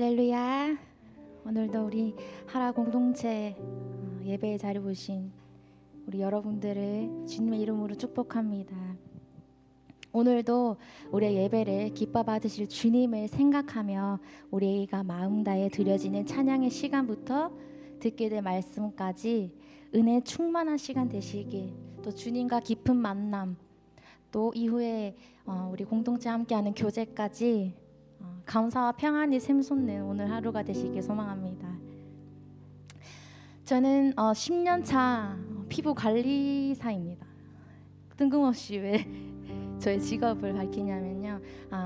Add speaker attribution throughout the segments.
Speaker 1: 할렐루야. 오늘도 우리 하라 공동체 예배의 자리에 오신 우리 여러분들을 주님의 이름으로 축복합니다. 오늘도 우리의 예배를 기뻐 받으실 주님을 생각하며 우리가 마음 다해 드려지는 찬양의 시간부터 듣게 될 말씀까지 은혜 충만한 시간 되시길, 또 주님과 깊은 만남, 또 이후에 우리 공동체 함께하는 교제까지 감사와 평안이 샘솟는 오늘 하루가 되시길 소망합니다. 저는 10년 차 피부 관리사입니다. 뜬금없이 왜 저의 직업을 밝히냐면요,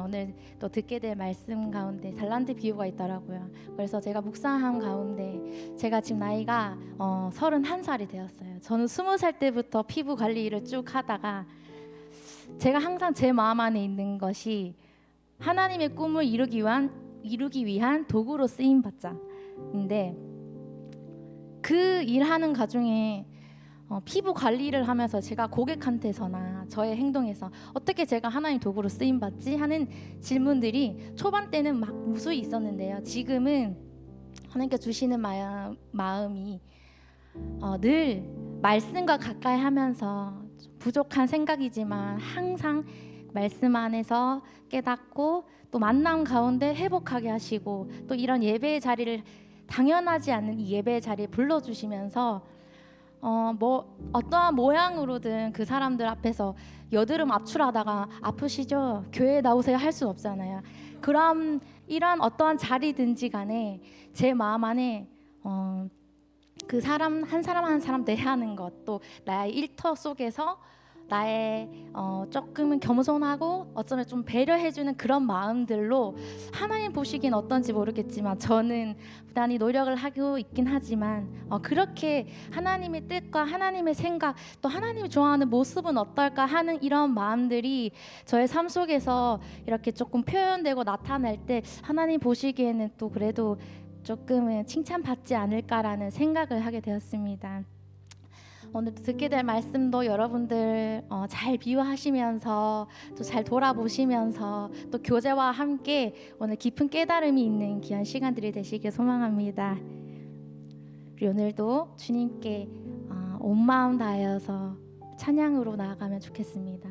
Speaker 1: 오늘 또 듣게 될 말씀 가운데 달란트 비유가 있더라고요. 그래서 제가 묵상한 가운데 제가 지금 나이가 31살이 되었어요. 저는 20살 때부터 피부 관리 일을 쭉 하다가 제가 항상 제 마음 안에 있는 것이 하나님의 꿈을 이루기 위한 도구로 쓰임받자인데, 그 일하는 가중에 피부 관리를 하면서 제가 고객한테서나 저의 행동에서 어떻게 제가 하나님 도구로 쓰임받지 하는 질문들이 초반 때는 막 무수히 있었는데요, 지금은 하나님께 주시는 마음이 늘 말씀과 가까이 하면서 부족한 생각이지만 항상 말씀 안에서 깨닫고 또 만남 가운데 회복하게 하시고, 또 이런 예배의 자리를 당연하지 않는 이 예배의 자리에 불러주시면서 어떠한 모양으로든 그 사람들 앞에서 여드름 압출하다가 아프시죠? 교회에 나오세요 할 수 없잖아요. 그럼 이러한 어떠한 자리든지 간에 제 마음 안에 그 사람 한 사람 대하는 것, 또 나의 일터 속에서 나의 조금은 겸손하고 어쩌면 좀 배려해주는 그런 마음들로 하나님 보시기엔 어떤지 모르겠지만 저는 부단히 노력을 하고 있긴 하지만 그렇게 하나님의 뜻과 하나님의 생각, 또 하나님이 좋아하는 모습은 어떨까 하는 이런 마음들이 저의 삶 속에서 이렇게 조금 표현되고 나타날 때 하나님 보시기에는 또 그래도 조금은 칭찬받지 않을까라는 생각을 하게 되었습니다. 오늘 듣게 될 말씀도 여러분들 잘 비유하시면서 또 잘 돌아보시면서 또 교제와 함께 오늘 깊은 깨달음이 있는 귀한 시간들이 되시길 소망합니다. 우리 오늘도 주님께 온 마음 다하여서 찬양으로 나아가면 좋겠습니다.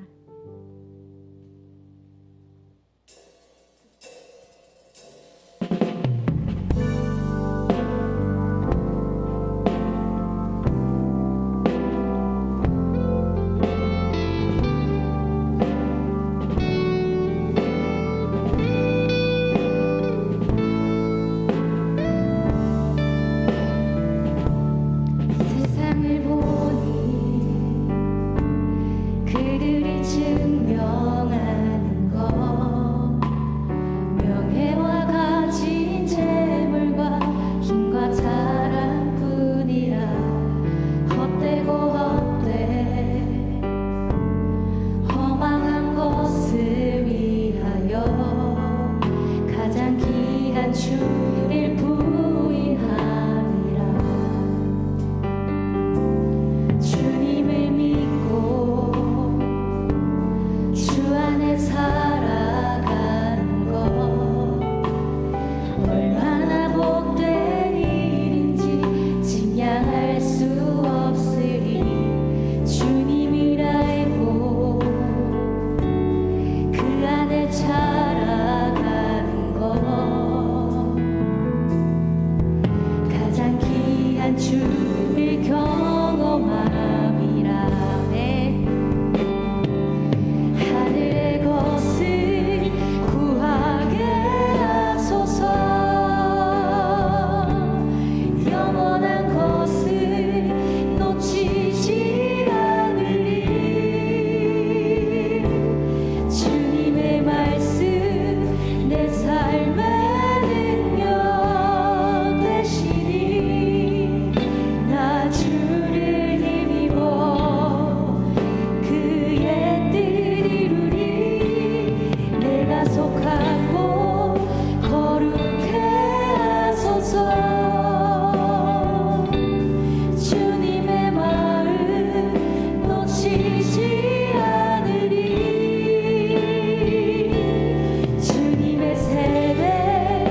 Speaker 2: 주님의 세례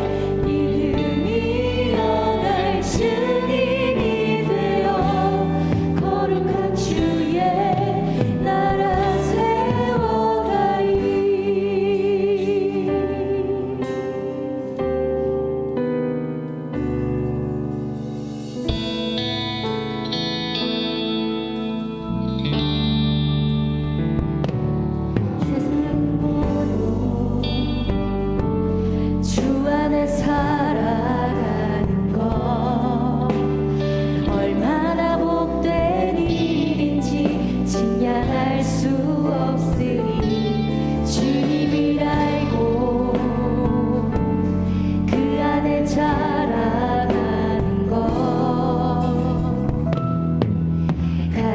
Speaker 2: 믿음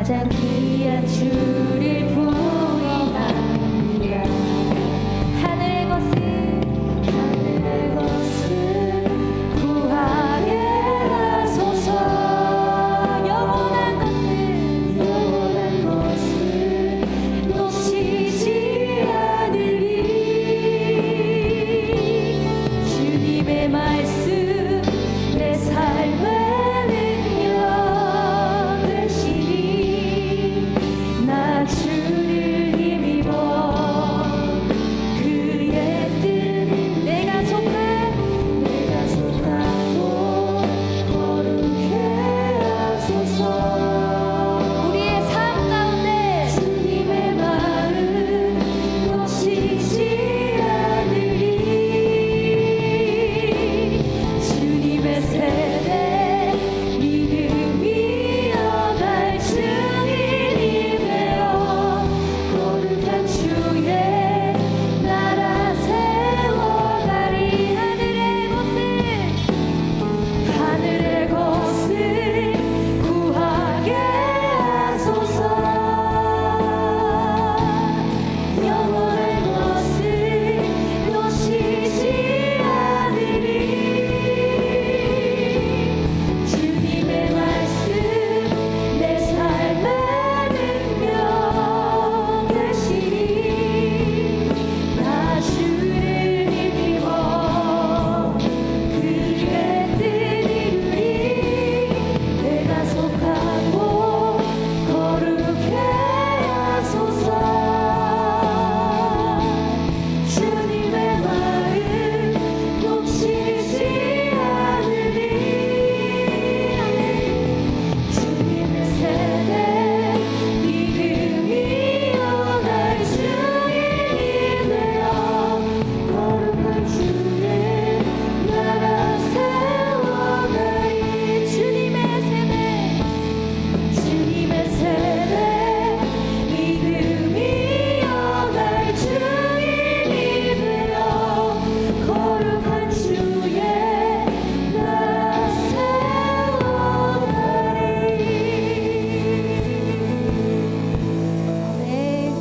Speaker 1: 가장 귀한 주를 부인합니다. 하늘의 것을 구하게 하소서. 영원한 것을 놓치지 않으리. 주님의 말씀 내 삶의 능력 되시니 나 주를 힘입어 그의 뜻을 내가 속하고 거룩해 하소서. 우리의 삶 가운데 주님의 마음 놓치지 않으리. 주님의 세대 믿음이 어갈 증인이 되어 거룩한 주의 나라 세워가리. 하늘의 것을 구하게 하소서. 영원한 것을 놓치지 않으리. 주님의 말씀 내 삶의 능력 되시니 나 주를 힘입어 그의 뜻 이루리. 내가 속하고 거룩해 하소서. 주님의 마음 놓치지 않으리. 주님의 세대 믿음이 어갈 증인이 되어 거룩한 주의 나라 세워가리. 주님의 세대 믿음이 어갈 증인이 되어 거룩한 주의 나라 세워가리. 네.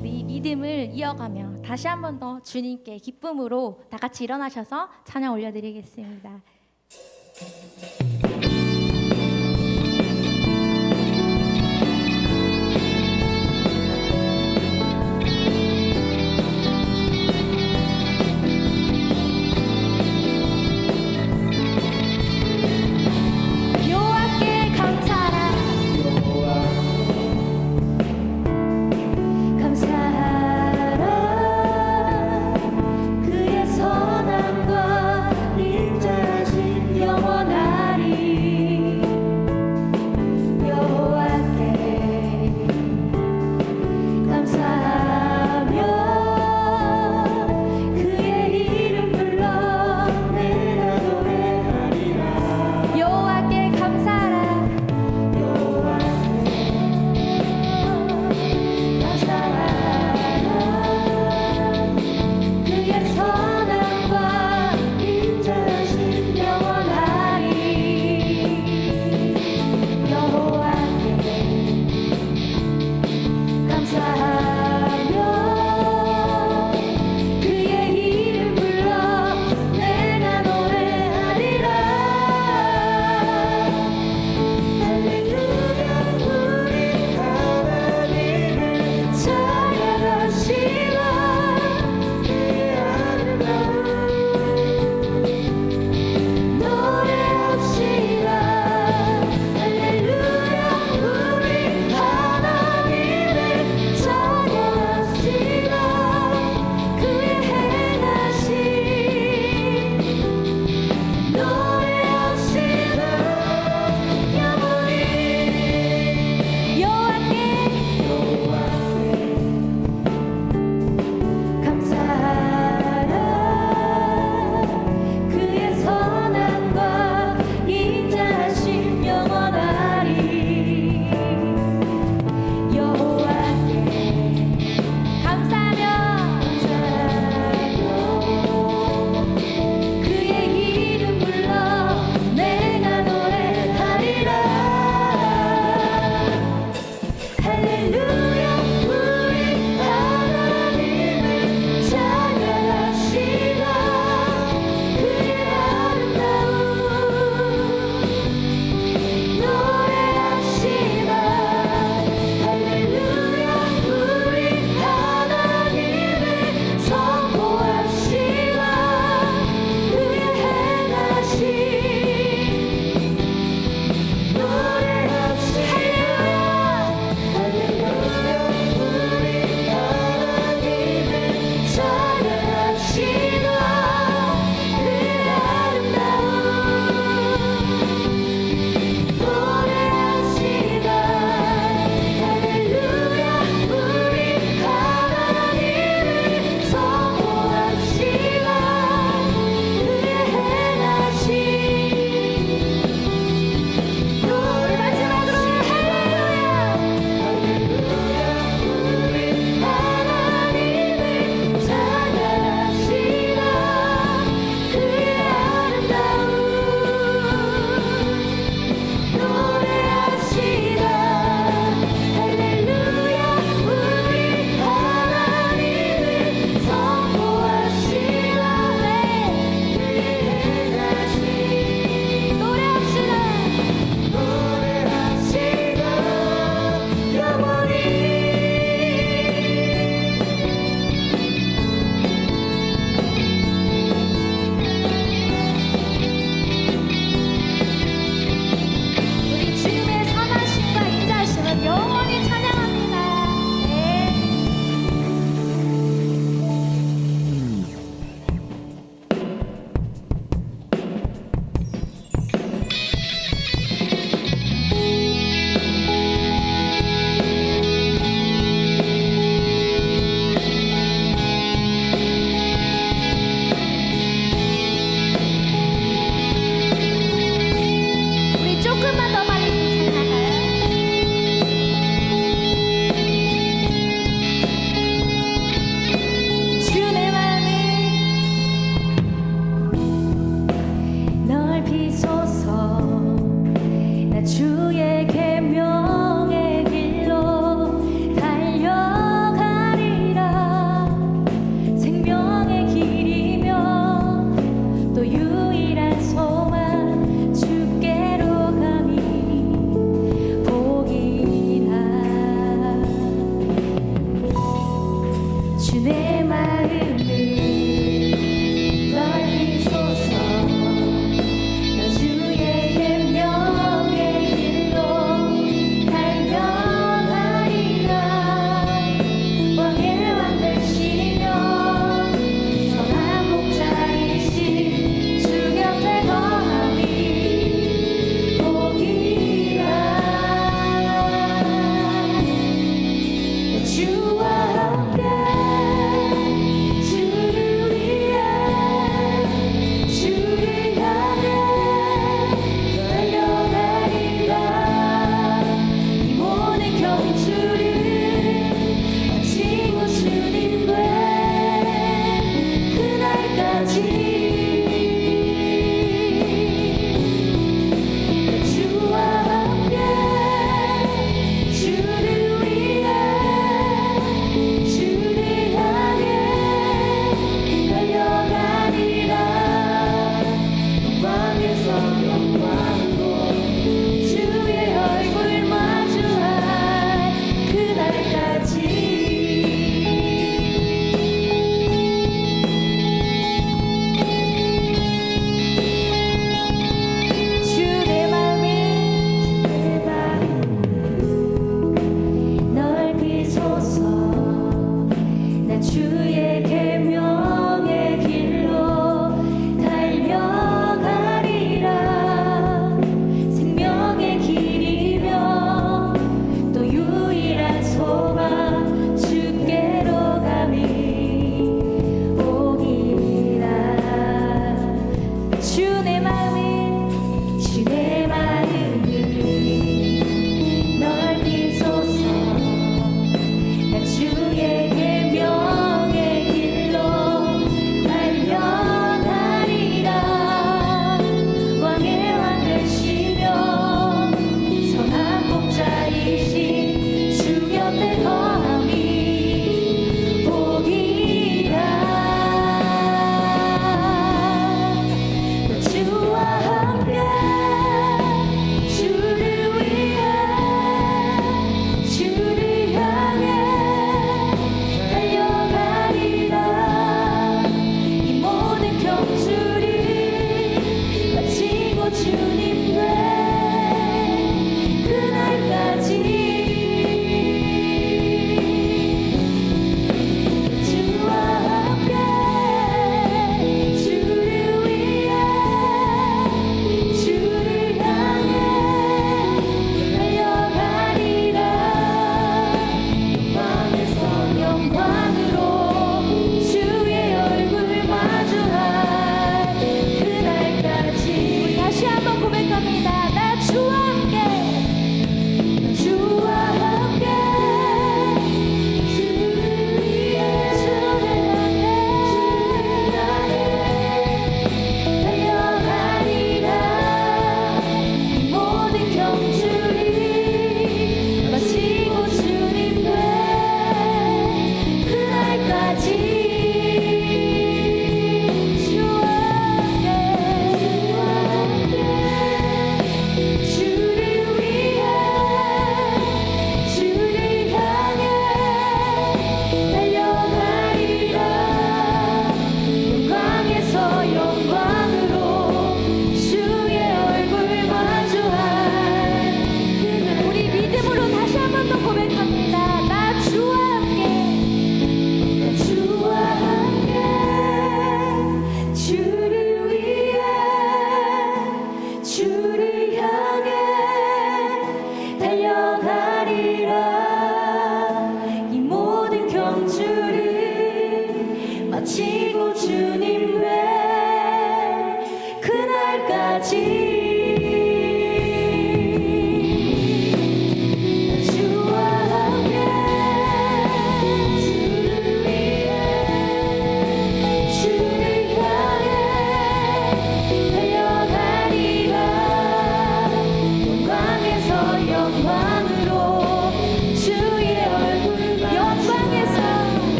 Speaker 1: 우리 믿음을 이어가며 다시 한 번 더 주님께 기쁨으로 다 같이 일어나셔서 찬양 올려드리겠습니다. 여호와께 감사하라. 감사하라. 그의 선함과 인자하심 영원하리.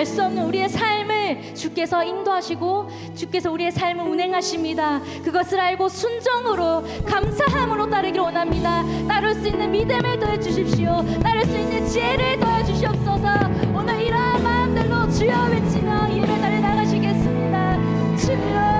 Speaker 1: 알 수 없는 우리의 삶을 주께서 인도하시고 주께서 우리의 삶을 운행하십니다. 그것을 알고 순종으로 감사함으로 따르기를 원합니다. 따를 수 있는 믿음을 더해 주십시오. 따를 수 있는 지혜를 더해 주시옵소서. 오늘 이러한 마음들로 주여 외치며 예배 자리에 나가시겠습니다. 주여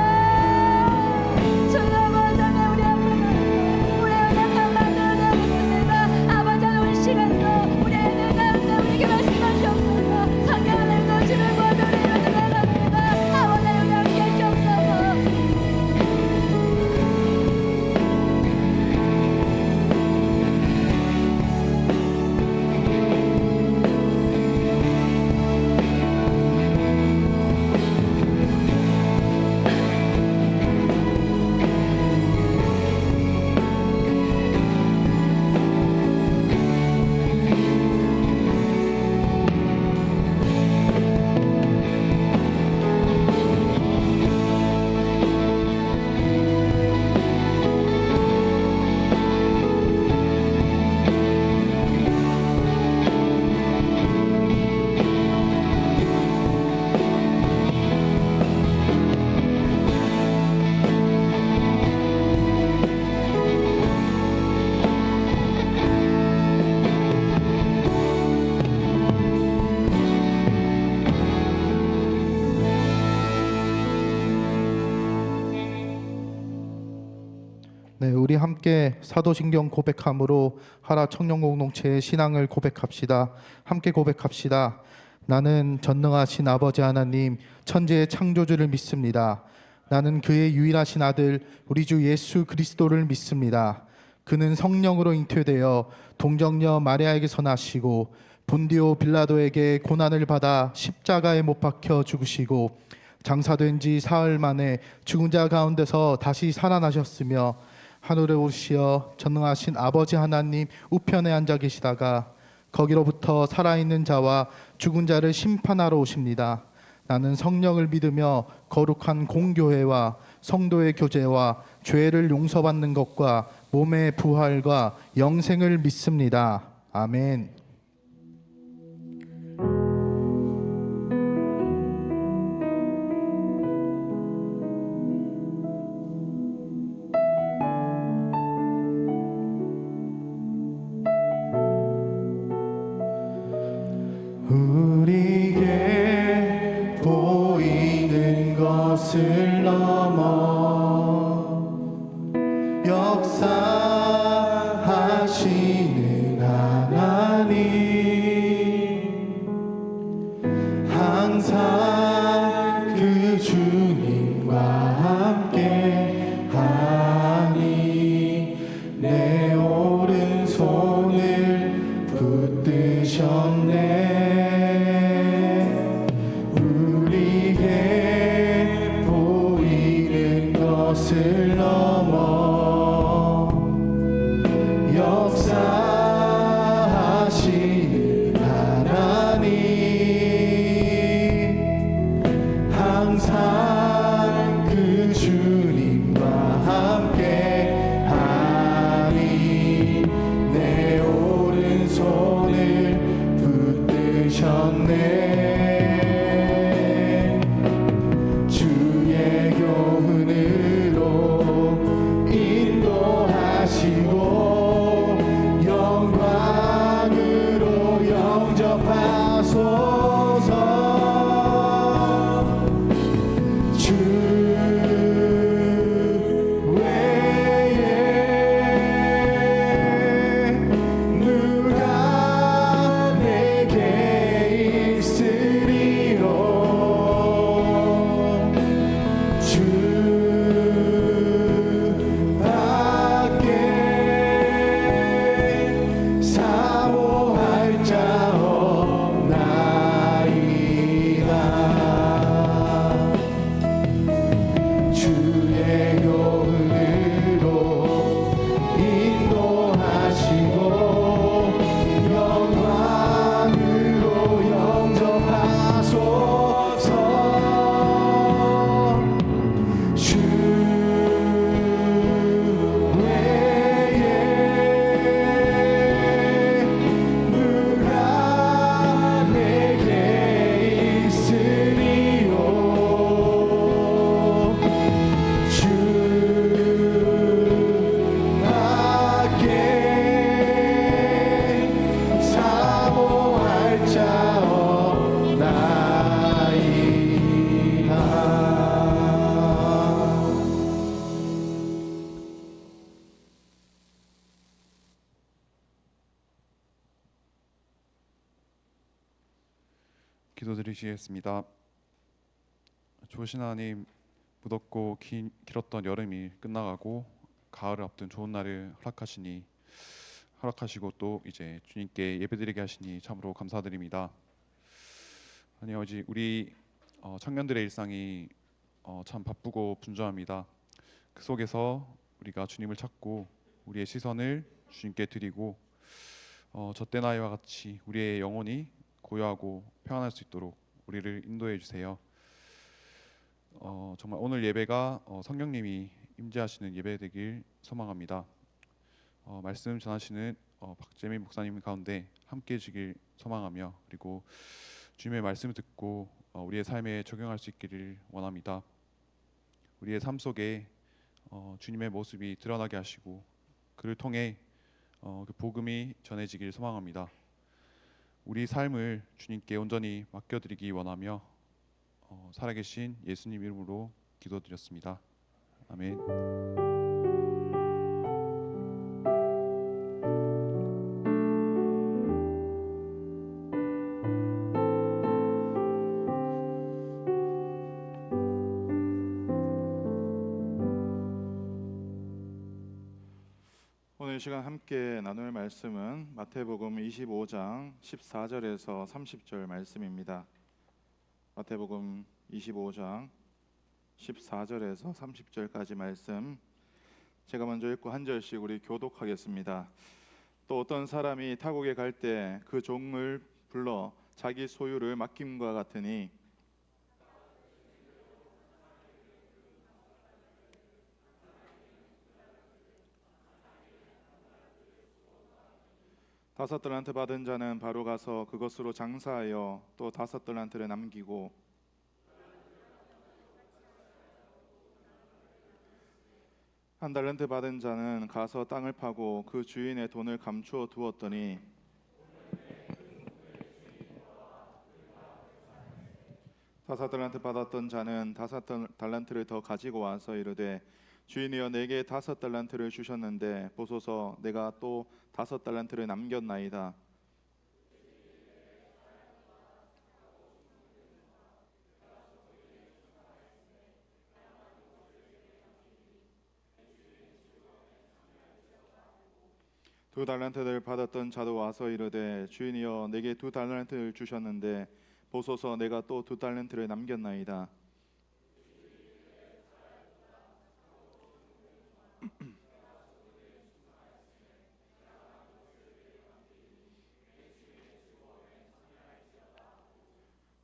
Speaker 2: 네, 우리 함께 사도신경 고백함으로 하라 청년공동체의 신앙을 고백합시다. 함께 고백합시다. 나는 전능하신 아버지 하나님 천지의 창조주를 믿습니다. 나는 그의 유일하신 아들 우리 주 예수 그리스도를 믿습니다. 그는 성령으로 잉태되어 동정녀 마리아에게서 나시고 본디오 빌라도에게 고난을 받아 십자가에 못 박혀 죽으시고 장사된 지 사흘 만에 죽은 자 가운데서 다시 살아나셨으며 하늘에 오시어 전능하신 아버지 하나님 우편에 앉아 계시다가 거기로부터 살아있는 자와 죽은 자를 심판하러 오십니다. 나는 성령을 믿으며 거룩한 공교회와 성도의 교제와 죄를 용서받는 것과 몸의 부활과 영생을 믿습니다. 아멘. 우리에게 보이는 것을 넘어 역사하시는 하나님 항상 그 주님과 함께 하니 내 오른손을 붙드셨네. 것을 넘어 역사하시는 하나님
Speaker 3: 기도드리시겠습니다. 좋으신 하나님, 무덥고 길었던 여름이 끝나가고 가을을 앞둔 좋은 날을 허락하시고 또 이제 주님께 예배드리게 하시니 참으로 감사드립니다. 하나님 아버지, 우리 청년들의 일상이 참 바쁘고 분주합니다. 그 속에서 우리가 주님을 찾고 우리의 시선을 주님께 드리고 젖된 아이와 같이 우리의 영혼이 고요하고 평안할 수 있도록 우리를 인도해 주세요. 정말 오늘 예배가 성령님이 임재하시는 예배 되길 소망합니다. 말씀 전하시는 박재민 목사님 가운데 함께 해주길 소망하며, 그리고 주님의 말씀을 듣고 우리의 삶에 적용할 수 있기를 원합니다. 우리의 삶 속에 주님의 모습이 드러나게 하시고 그를 통해 그 복음이 전해지길 소망합니다. 우리 삶을 주님께 온전히 맡겨드리기 원하며 살아계신 예수님 이름으로 기도드렸습니다. 아멘.
Speaker 4: 오늘 이 시간 함께 나눌 말씀은 마태복음 25장 14절에서 30절 말씀입니다. 마태복음 25장 14절에서 30절까지 말씀, 제가 먼저 읽고 한 절씩 우리 교독하겠습니다. 또 어떤 사람이 타국에 갈 때 그 종을 불러 자기 소유를 맡김과 같으니 다섯 달란트 받은 자는 바로 가서 그것으로 장사하여 또 다섯 달란트를 남기고, 한 달란트 받은 자는 가서 땅을 파고 그 주인의 돈을 감추어 두었더니 다섯 달란트 받았던 자는 다섯 달란트를 더 가지고 와서 이르되 주인이여, 내게 다섯 달란트를 주셨는데 보소서, 내가 또 다섯 달란트를 남겼나이다. 두 달란트를 받았던 자도 와서 이르되 주인이여, 내게 두 달란트를 주셨는데 보소서, 내가 또 두 달란트를 남겼나이다.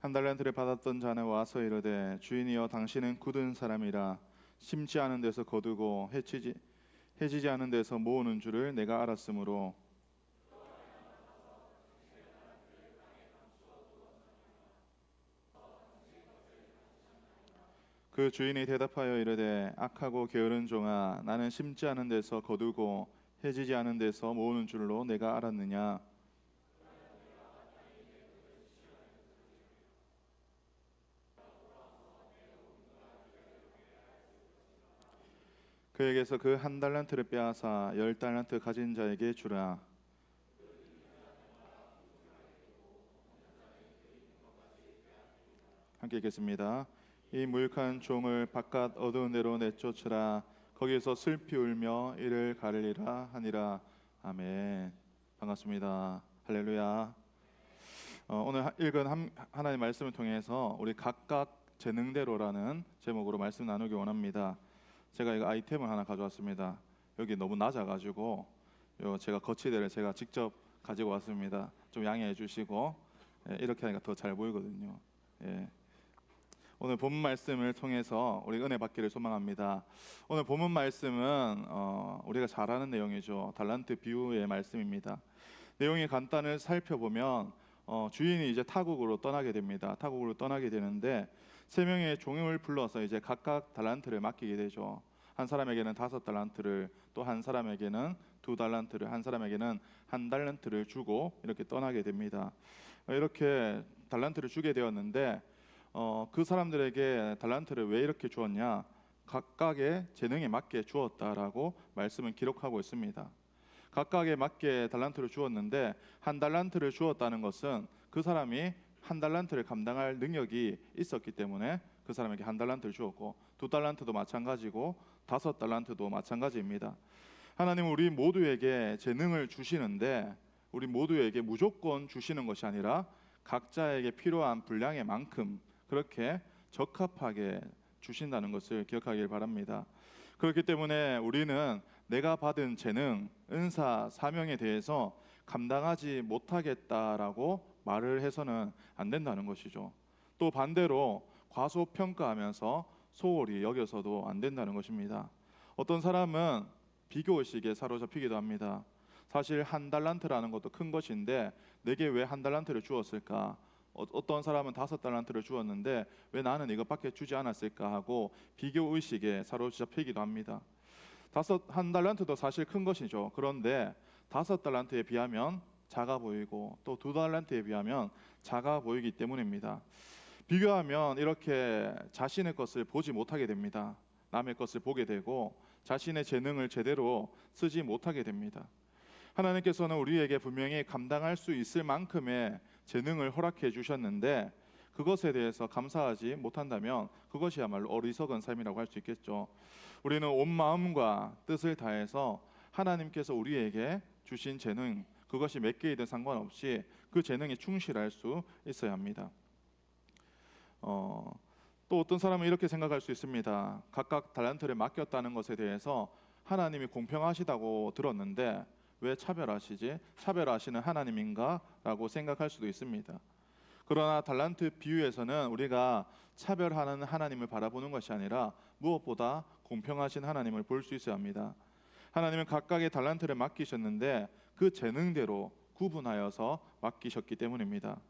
Speaker 4: 한 달란트를 받았던 자는 와서 이르되 주인이여, 당신은 굳은 사람이라 심지 않은 데서 거두고 해지지 않은 데서 모으는 줄을 내가 알았으므로 그 주인이 대답하여 이르되 악하고 게으른 종아, 나는 심지 않은 데서 거두고 해지지 않은 데서 모으는 줄로 내가 알았느냐. 그에게서 그 한 달란트를 빼앗아 열 달란트 가진 자에게 주라. 함께 읽겠습니다. 이 무익한 종을 바깥 어두운 데로 내쫓으라. 거기서 슬피 울며 이를 가르리라 하니라. 아멘. 반갑습니다. 할렐루야. 오늘 읽은 하나님의 말씀을 통해서 우리 각각 재능대로라는 제목으로 말씀 나누기 원합니다. 제가 이거 아이템을 하나 가져왔습니다. 여기 너무 낮아가지고 제가 거치대를 제가 직접 가지고 왔습니다. 좀 양해해 주시고, 이렇게 하니까 더 잘 보이거든요. 오늘 본문 말씀을 통해서 우리 은혜 받기를 소망합니다. 오늘 본문 말씀은 우리가 잘 아는 내용이죠. 달란트 비유의 말씀입니다. 내용의 간단을 살펴보면 주인이 이제 타국으로 떠나게 됩니다. 타국으로 떠나게 되는데 세 명의 종을 불러서 이제 각각 달란트를 맡기게 되죠. 한 사람에게는 다섯 달란트를, 또 한 사람에게는 두 달란트를, 한 사람에게는 한 달란트를 주고 이렇게 떠나게 됩니다. 이렇게 달란트를 주게 되었는데 그 사람들에게 달란트를 왜 이렇게 주었냐? 각각의 재능에 맞게 주었다라고 말씀은 기록하고 있습니다. 각각에 맞게 달란트를 주었는데 한 달란트를 주었다는 것은 그 사람이 한 달란트를 감당할 능력이 있었기 때문에 그 사람에게 한 달란트를 주었고, 두 달란트도 마찬가지고 다섯 달란트도 마찬가지입니다. 하나님은 우리 모두에게 재능을 주시는데 우리 모두에게 무조건 주시는 것이 아니라 각자에게 필요한 분량의 만큼 그렇게 적합하게 주신다는 것을 기억하길 바랍니다. 그렇기 때문에 우리는 내가 받은 재능, 은사, 사명에 대해서 감당하지 못하겠다라고 말을 해서는 안 된다는 것이죠. 또 반대로 과소평가하면서 소홀히 여겨서도 안 된다는 것입니다. 어떤 사람은 비교의식에 사로잡히기도 합니다. 사실 한 달란트라는 것도 큰 것인데 내게 왜 한 달란트를 주었을까? 어떤 사람은 다섯 달란트를 주었는데 왜 나는 이것밖에 주지 않았을까 하고 비교의식에 사로잡히기도 합니다. 한 달란트도 사실 큰 것이죠. 그런데 다섯 달란트에 비하면 작아 보이고 또 두 달란트에 비하면 작아 보이기 때문입니다. 비교하면 이렇게 자신의 것을 보지 못하게 됩니다. 남의 것을 보게 되고 자신의 재능을 제대로 쓰지 못하게 됩니다. 하나님께서는 우리에게 분명히 감당할 수 있을 만큼의 재능을 허락해 주셨는데 그것에 대해서 감사하지 못한다면 그것이야말로 어리석은 삶이라고 할 수 있겠죠. 우리는 온 마음과 뜻을 다해서 하나님께서 우리에게 주신 재능, 그것이 몇 개이든 상관없이 그 재능에 충실할 수 있어야 합니다. 또 어떤 사람은 이렇게 생각할 수 있습니다. 각각 달란트를 맡겼다는 것에 대해서 하나님이 공평하시다고 들었는데 왜 차별하시지? 차별하시는 하나님인가? 라고 생각할 수도 있습니다. 그러나 달란트 비유에서는 우리가 차별하는 하나님을 바라보는 것이 아니라 무엇보다 공평하신 하나님을 볼 수 있어야 합니다. 하나님은 각각의 달란트를 맡기셨는데 그 재능대로 구분하여서 맡기셨기 때문입니다.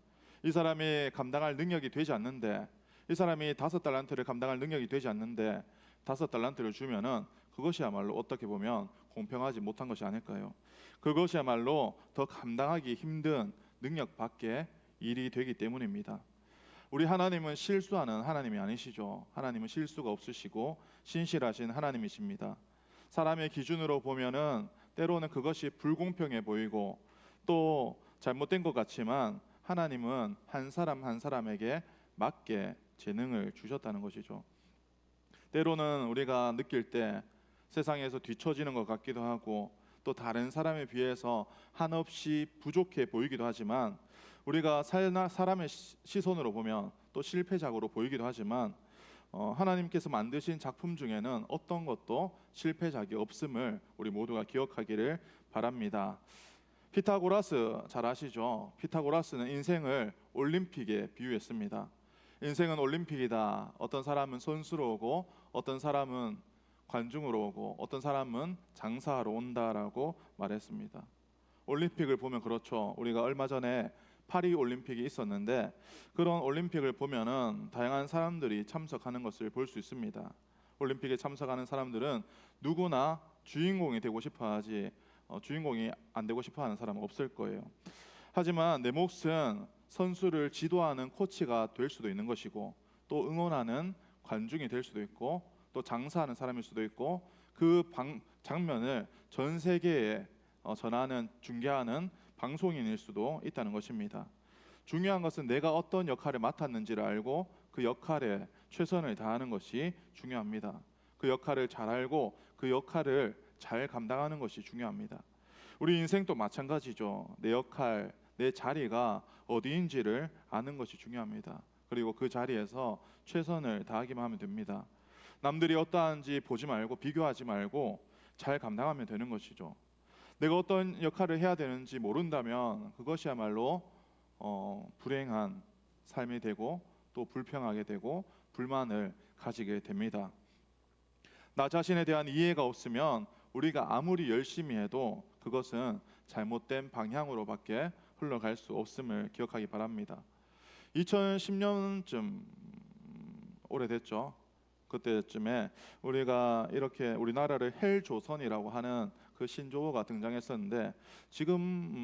Speaker 4: 이 사람이 감당할 능력이 되지 않는데, 이 사람이 다섯 달란트를 감당할 능력이 되지 않는데 다섯 달란트를 주면은 그것이야말로 어떻게 보면 공평하지 못한 것이 아닐까요? 그것이야말로 더 감당하기 힘든 능력 밖의 일이 되기 때문입니다. 우리 하나님은 실수하는 하나님이 아니시죠. 하나님은 실수가 없으시고 신실하신 하나님이십니다. 사람의 기준으로 보면은 때로는 그것이 불공평해 보이고 또 잘못된 것 같지만 하나님은 한 사람 한 사람에게 맞게 재능을 주셨다는 것이죠. 때로는 우리가 느낄 때 세상에서 뒤처지는 것 같기도 하고 또 다른 사람에 비해서 한없이 부족해 보이기도 하지만 우리가 사람의 시선으로 보면 또 실패작으로 보이기도 하지만 하나님께서 만드신 작품 중에는 어떤 것도 실패작이 없음을 우리 모두가 기억하기를 바랍니다. 피타고라스 잘 아시죠? 피타고라스는 인생을 올림픽에 비유했습니다. 인생은 올림픽이다. 어떤 사람은 선수로 오고 어떤 사람은 관중으로 오고 어떤 사람은 장사하러 온다라고 말했습니다. 올림픽을 보면 그렇죠. 우리가 얼마 전에 파리 올림픽이 있었는데 그런 올림픽을 보면은 다양한 사람들이 참석하는 것을 볼 수 있습니다. 올림픽에 참석하는 사람들은 누구나 주인공이 되고 싶어하지 주인공이 안 되고 싶어하는 사람은 없을 거예요. 하지만 내 몫은 선수를 지도하는 코치가 될 수도 있는 것이고 또 응원하는 관중이 될 수도 있고 또 장사하는 사람일 수도 있고 그 장면을 전 세계에 전하는 중계하는 방송인일 수도 있다는 것입니다. 중요한 것은 내가 어떤 역할을 맡았는지를 알고 그 역할에 최선을 다하는 것이 중요합니다. 그 역할을 잘 알고 그 역할을 잘 감당하는 것이 중요합니다. 우리 인생도 마찬가지죠. 내 역할, 내 자리가 어디인지를 아는 것이 중요합니다. 그리고 그 자리에서 최선을 다하기만 하면 됩니다. 남들이 어떠한지 보지 말고 비교하지 말고 잘 감당하면 되는 것이죠. 내가 어떤 역할을 해야 되는지 모른다면 그것이야말로 불행한 삶이 되고 또 불평하게 되고 불만을 가지게 됩니다. 나 자신에 대한 이해가 없으면 우리가 아무리 열심히 해도 그것은 잘못된 방향으로밖에 흘러갈 수 없음을 기억하기 바랍니다. 2010년쯤 오래됐죠. 그때쯤에 우리가 이렇게 우리나라를 헬조선이라고 하는 그 신조어가 등장했었는데 지금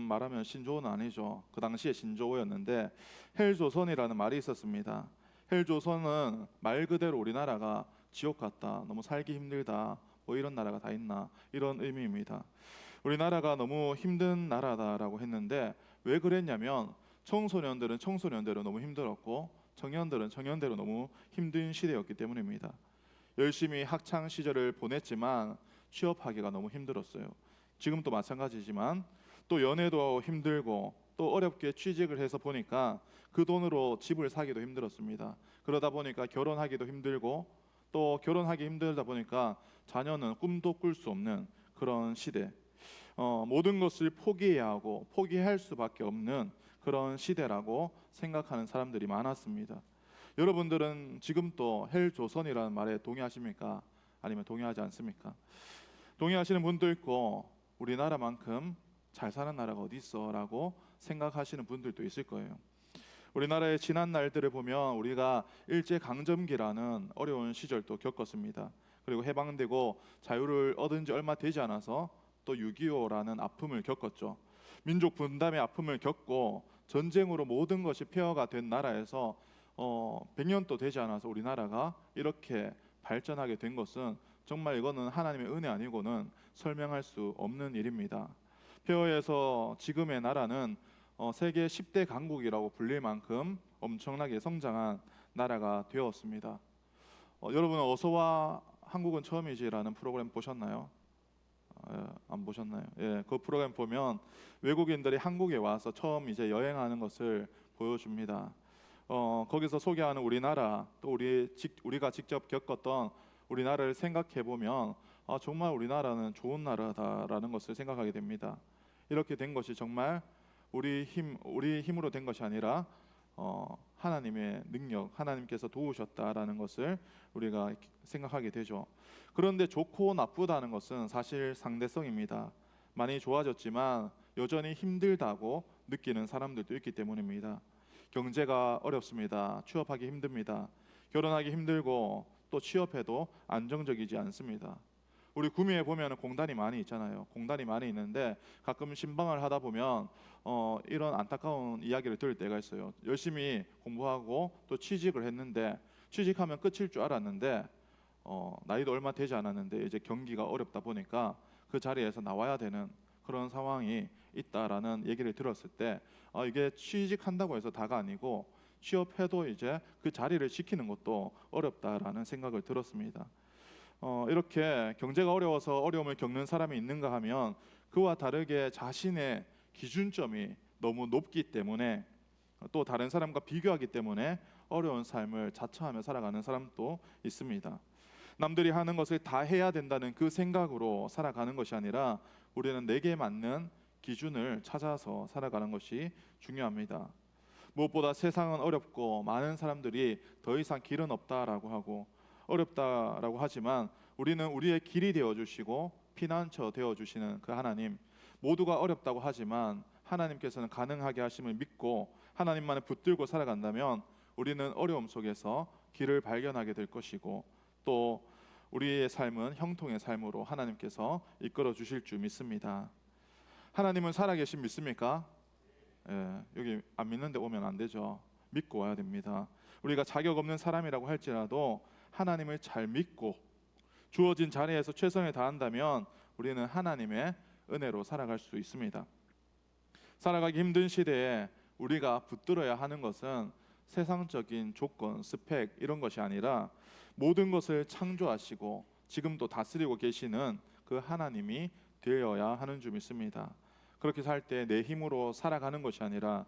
Speaker 4: 말하면 신조어는 아니죠. 그 당시에 신조어였는데 헬조선이라는 말이 있었습니다. 헬조선은 말 그대로 우리나라가 지옥 같다, 너무 살기 힘들다, 뭐 이런 나라가 다 있나 이런 의미입니다. 우리나라가 너무 힘든 나라다라고 했는데 왜 그랬냐면 청소년들은 청소년대로 너무 힘들었고 청년들은 청년대로 너무 힘든 시대였기 때문입니다. 열심히 학창 시절을 보냈지만 취업하기가 너무 힘들었어요. 지금도 마찬가지지만 또 연애도 힘들고 또 어렵게 취직을 해서 보니까 그 돈으로 집을 사기도 힘들었습니다. 그러다 보니까 결혼하기도 힘들고 또 결혼하기 힘들다 보니까 자녀는 꿈도 꿀 수 없는 그런 시대. 모든 것을 포기해야 하고 포기할 수밖에 없는 그런 시대라고 생각하는 사람들이 많았습니다. 여러분들은 지금 또 헬조선이라는 말에 동의하십니까? 아니면 동의하지 않습니까? 동의하시는 분도 있고 우리나라만큼 잘 사는 나라가 어디 있어라고 생각하시는 분들도 있을 거예요. 우리나라의 지난 날들을 보면 우리가 일제 강점기라는 어려운 시절도 겪었습니다. 그리고 해방되고 자유를 얻은 지 얼마 되지 않아서 또 6.25라는 아픔을 겪었죠. 민족 분담의 아픔을 겪고 전쟁으로 모든 것이 폐허가 된 나라에서 100년도 되지 않아서 우리나라가 이렇게 발전하게 된 것은 정말 이거는 하나님의 은혜 아니고는 설명할 수 없는 일입니다. 폐허에서 지금의 나라는 세계 10대 강국이라고 불릴 만큼 엄청나게 성장한 나라가 되었습니다. 여러분 어서와 한국은 처음이지라는 프로그램 보셨나요? 안 보셨나요? 예, 그 프로그램 보면 외국인들이 한국에 와서 처음 이제 여행하는 것을 보여줍니다. 거기서 소개하는 우리나라 또 우리가 직접 겪었던 우리나라를 생각해 보면 정말 우리나라는 좋은 나라다라는 것을 생각하게 됩니다. 이렇게 된 것이 정말 우리 힘으로 된 것이 아니라 하나님의 능력, 하나님께서 도우셨다라는 것을 우리가 생각하게 되죠. 그런데 좋고 나쁘다는 것은 사실 상대성입니다. 많이 좋아졌지만 여전히 힘들다고 느끼는 사람들도 있기 때문입니다. 경제가 어렵습니다. 취업하기 힘듭니다. 결혼하기 힘들고 또 취업해도 안정적이지 않습니다. 우리 구미에 보면 공단이 많이 있잖아요. 공단이 많이 있는데 가끔 신방을 하다 보면 이런 안타까운 이야기를 들을 때가 있어요. 열심히 공부하고 또 취직을 했는데 취직하면 끝일 줄 알았는데 나이도 얼마 되지 않았는데 이제 경기가 어렵다 보니까 그 자리에서 나와야 되는 그런 상황이 있다라는 얘기를 들었을 때 이게 취직한다고 해서 다가 아니고 취업해도 이제 그 자리를 지키는 것도 어렵다라는 생각을 들었습니다. 이렇게 경제가 어려워서 어려움을 겪는 사람이 있는가 하면 그와 다르게 자신의 기준점이 너무 높기 때문에 또 다른 사람과 비교하기 때문에 어려운 삶을 자처하며 살아가는 사람도 있습니다. 남들이 하는 것을 다 해야 된다는 그 생각으로 살아가는 것이 아니라 우리는 내게 맞는 기준을 찾아서 살아가는 것이 중요합니다. 무엇보다 세상은 어렵고 많은 사람들이 더 이상 길은 없다라고 하고 어렵다라고 하지만 우리는 우리의 길이 되어주시고 피난처 되어주시는 그 하나님, 모두가 어렵다고 하지만 하나님께서는 가능하게 하심을 믿고 하나님만을 붙들고 살아간다면 우리는 어려움 속에서 길을 발견하게 될 것이고 또 우리의 삶은 형통의 삶으로 하나님께서 이끌어 주실 줄 믿습니다. 하나님은 살아계신 믿습니까? 예, 여기 안 믿는데 오면 안 되죠. 믿고 와야 됩니다. 우리가 자격 없는 사람이라고 할지라도 하나님을 잘 믿고 주어진 자리에서 최선을 다한다면 우리는 하나님의 은혜로 살아갈 수 있습니다. 살아가기 힘든 시대에 우리가 붙들어야 하는 것은 세상적인 조건, 스펙 이런 것이 아니라 모든 것을 창조하시고 지금도 다스리고 계시는 그 하나님이 되어야 하는 줄 믿습니다. 그렇게 살 때 내 힘으로 살아가는 것이 아니라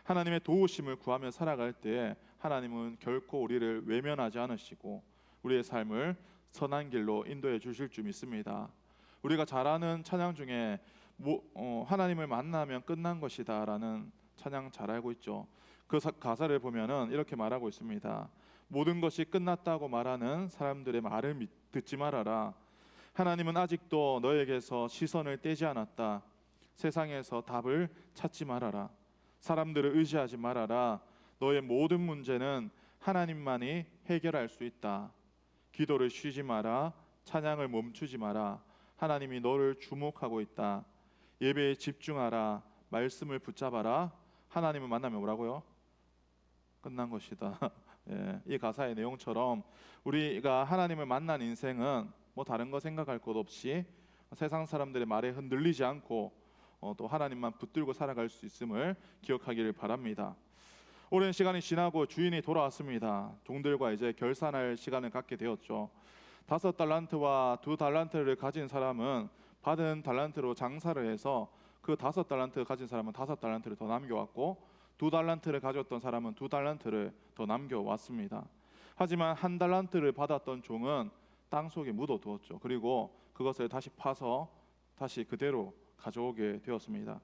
Speaker 4: 하나님의 도우심을 구하며 살아갈 때 하나님은 결코 우리를 외면하지 않으시고 우리의 삶을 선한 길로 인도해 주실 줄 믿습니다. 우리가 잘 아는 찬양 중에 하나님을 만나면 끝난 것이다 라는 찬양 잘 알고 있죠. 그 가사를 보면은 이렇게 말하고 있습니다. 모든 것이 끝났다고 말하는 사람들의 말을 듣지 말아라. 하나님은 아직도 너에게서 시선을 떼지 않았다. 세상에서 답을 찾지 말아라. 사람들을 의지하지 말아라. 너의 모든 문제는 하나님만이 해결할 수 있다. 기도를 쉬지 마라. 찬양을 멈추지 마라. 하나님이 너를 주목하고 있다. 예배에 집중하라. 말씀을 붙잡아라. 하나님을 만나면 뭐라고요? 끝난 것이다. 예, 이 가사의 내용처럼 우리가 하나님을 만난 인생은 뭐 다른 거 생각할 것 없이 세상 사람들의 말에 흔들리지 않고 또 하나님만 붙들고 살아갈 수 있음을 기억하기를 바랍니다. 오랜 시간이 지나고 주인이 돌아왔습니다. 종들과 이제 결산할 시간을 갖게 되었죠. 5달란트와 2달란트를 가진 사람은 받은 달란트로 장사를 해서 그 5달란트 가진 사람은 5달란트를 더 남겨왔고 2달란트를 가졌던 사람은 2달란트를 더 남겨왔습니다. 하지만 1달란트를 받았던 종은 땅속에 묻어두었죠. 그리고 그것을 다시 파서 다시 그대로 가져오게 되었습니다.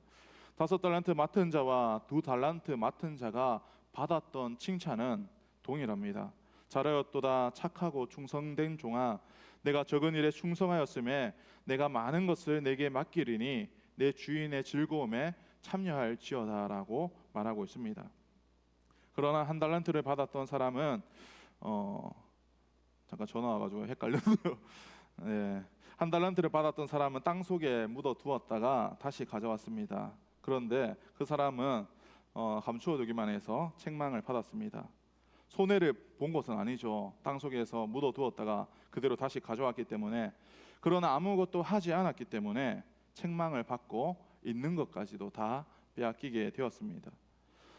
Speaker 4: 5달란트 맡은 자와 2달란트 맡은 자가 받았던 칭찬은 동일합니다. 잘하였도다 착하고 충성된 종아, 내가 적은 일에 충성하였음에 내가 많은 것을 내게 맡기리니 내 주인의 즐거움에 참여할지어다라고 말하고 있습니다. 그러나 1달란트를 받았던 사람은 잠깐 전화 와가지고 헷갈렸어요. 네. 1달란트를 받았던 사람은 땅 속에 묻어 두었다가 다시 가져왔습니다. 그런데 그 사람은 감추어 두기만 해서 책망을 받았습니다. 손해를 본 것은 아니죠. 땅 속에서 묻어 두었다가 그대로 다시 가져왔기 때문에. 그러나 아무것도 하지 않았기 때문에 책망을 받고 있는 것까지도 다 빼앗기게 되었습니다.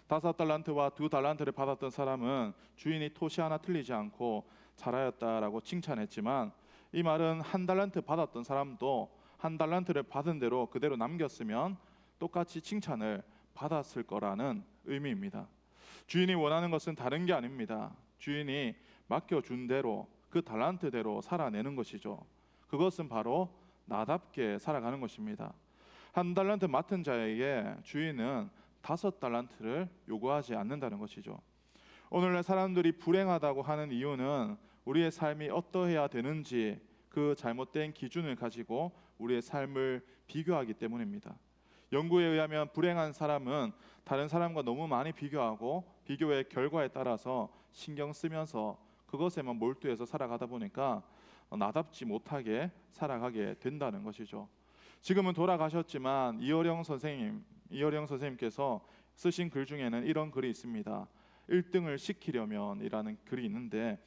Speaker 4: 5달란트와 2달란트를 받았던 사람은 주인이 토시 하나 틀리지 않고 잘하였다라고 칭찬했지만, 이 말은 1달란트 받았던 사람도 1달란트를 받은 대로 그대로 남겼으면 똑같이 칭찬을 받았을 거라는 의미입니다. 주인이 원하는 것은 다른 게 아닙니다. 주인이 맡겨준 대로 그 달란트대로 살아내는 것이죠. 그것은 바로 나답게 살아가는 것입니다. 1달란트 맡은 자에게 주인은 5달란트를 요구하지 않는다는 것이죠. 오늘날 사람들이 불행하다고 하는 이유는 우리의 삶이 어떠해야 되는지 그 잘못된 기준을 가지고 우리의 삶을 비교하기 때문입니다. 연구에 의하면 불행한 사람은 다른 사람과 너무 많이 비교하고 비교의 결과에 따라서 신경 쓰면서 그것에만 몰두해서 살아가다 보니까 나답지 못하게 살아가게 된다는 것이죠. 지금은 돌아가셨지만 이어령 선생님께서 쓰신 글 중에는 이런 글이 있습니다. 1등을 시키려면이라는 글이 있는데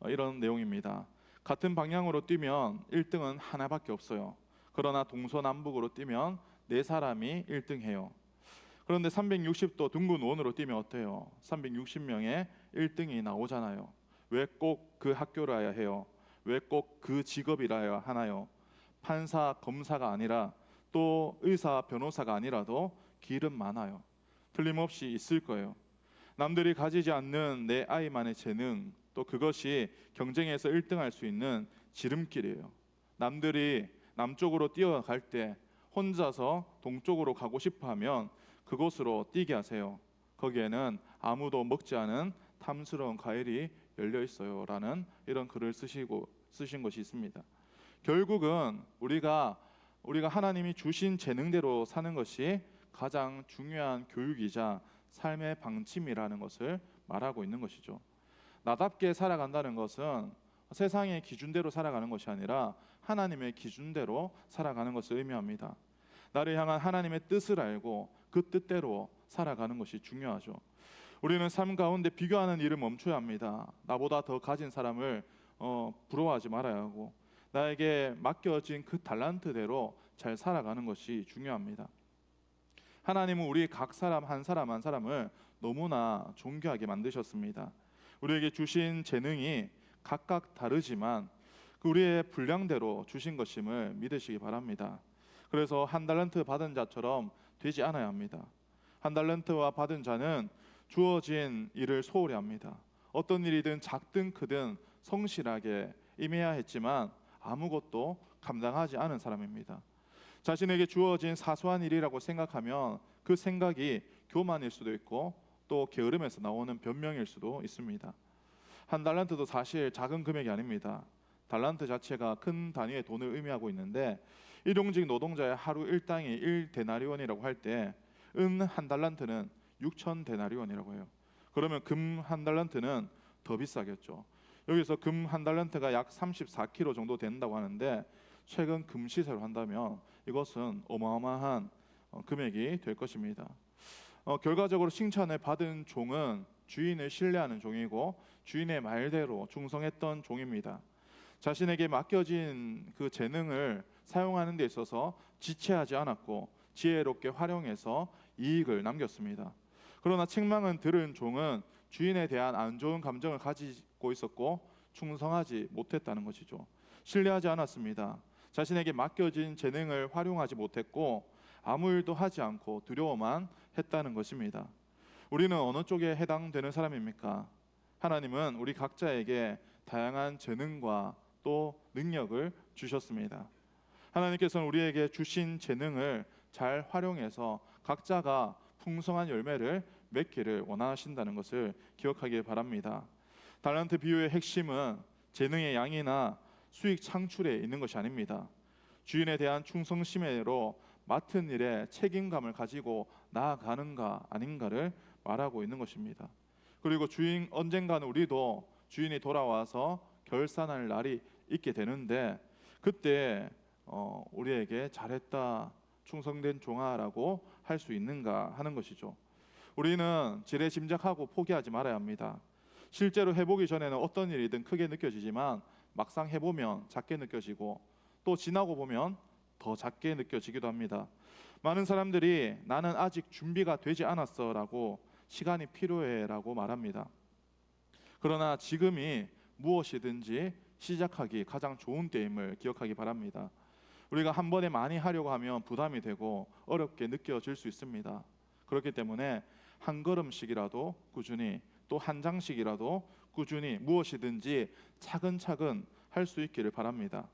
Speaker 4: 이런 내용입니다. 같은 방향으로 뛰면 1등은 하나밖에 없어요. 그러나 동서남북으로 뛰면 4사람이 1등해요. 그런데 360도 둥근 원으로 뛰면 어때요? 360명의 1등이 나오잖아요. 왜 꼭 그 학교라야 해요? 왜 꼭 그 직업이라야 하나요? 판사, 검사가 아니라 또 의사, 변호사가 아니라도 길은 많아요. 틀림없이 있을 거예요. 남들이 가지지 않는 내 아이만의 재능, 또 그것이 경쟁에서 1등할 수 있는 지름길이에요. 남들이 남쪽으로 뛰어갈 때 혼자서 동쪽으로 가고 싶어하면 그곳으로 뛰게 하세요. 거기에는 아무도 먹지 않은 탐스러운 과일이 열려 있어요라는 이런 글을 쓰신 것이 있습니다. 결국은 우리가 하나님이 주신 재능대로 사는 것이 가장 중요한 교육이자 삶의 방침이라는 것을 말하고 있는 것이죠. 나답게 살아간다는 것은 세상의 기준대로 살아가는 것이 아니라 하나님의 기준대로 살아가는 것을 의미합니다. 나를 향한 하나님의 뜻을 알고 그 뜻대로 살아가는 것이 중요하죠. 우리는 삶 가운데 비교하는 일을 멈춰야 합니다. 나보다 더 가진 사람을 부러워하지 말아야 하고 나에게 맡겨진 그 달란트대로 잘 살아가는 것이 중요합니다. 하나님은 우리 각 사람 한 사람을 너무나 존귀하게 만드셨습니다. 우리에게 주신 재능이 각각 다르지만 우리의 분량대로 주신 것임을 믿으시기 바랍니다. 그래서 1달란트 받은 자처럼 되지 않아야 합니다. 1달란트와 받은 자는 주어진 일을 소홀히 합니다. 어떤 일이든 작든 크든 성실하게 임해야 했지만 아무것도 감당하지 않은 사람입니다. 자신에게 주어진 사소한 일이라고 생각하면 그 생각이 교만일 수도 있고 또 게으름에서 나오는 변명일 수도 있습니다. 1달란트도 사실 작은 금액이 아닙니다. 달란트 자체가 큰 단위의 돈을 의미하고 있는데 일용직 노동자의 하루 일당이 1데나리온이라고 할 때 은 1달란트는 6,000데나리온이라고 해요. 그러면 금 1달란트는 더 비싸겠죠. 여기서 금 1달란트가 약 34kg 정도 된다고 하는데 최근 금 시세로 한다면 이것은 어마어마한 금액이 될 것입니다. 결과적으로 칭찬을 받은 종은 주인을 신뢰하는 종이고 주인의 말대로 충성했던 종입니다. 자신에게 맡겨진 그 재능을 사용하는 데 있어서 지체하지 않았고 지혜롭게 활용해서 이익을 남겼습니다. 그러나 책망은 들은 종은 주인에 대한 안 좋은 감정을 가지고 있었고 충성하지 못했다는 것이죠. 신뢰하지 않았습니다. 자신에게 맡겨진 재능을 활용하지 못했고 아무 일도 하지 않고 두려워만 했다는 것입니다. 우리는 어느 쪽에 해당되는 사람입니까? 하나님은 우리 각자에게 다양한 재능과 또 능력을 주셨습니다. 하나님께서는 우리에게 주신 재능을 잘 활용해서 각자가 풍성한 열매를 맺기를 원하신다는 것을 기억하길 바랍니다. 달란트 비유의 핵심은 재능의 양이나 수익 창출에 있는 것이 아닙니다. 주인에 대한 충성심으로 맡은 일에 책임감을 가지고 나아가는가 아닌가를 말하고 있는 것입니다. 그리고 언젠가는 우리도 주인이 돌아와서 결산할 날이 있게 되는데 그때 우리에게 잘했다 충성된 종아라고 할 수 있는가 하는 것이죠. 우리는 지레짐작하고 포기하지 말아야 합니다. 실제로 해보기 전에는 어떤 일이든 크게 느껴지지만 막상 해보면 작게 느껴지고 또 지나고 보면 더 작게 느껴지기도 합니다. 많은 사람들이 나는 아직 준비가 되지 않았어 라고 시간이 필요해 라고 말합니다. 그러나 지금이 무엇이든지 시작하기 가장 좋은 때임을 기억하기 바랍니다. 우리가 한 번에 많이 하려고 하면 부담이 되고 어렵게 느껴질 수 있습니다. 그렇기 때문에 한 걸음씩이라도 꾸준히 또 한 장씩이라도 꾸준히 무엇이든지 차근차근 할 수 있기를 바랍니다.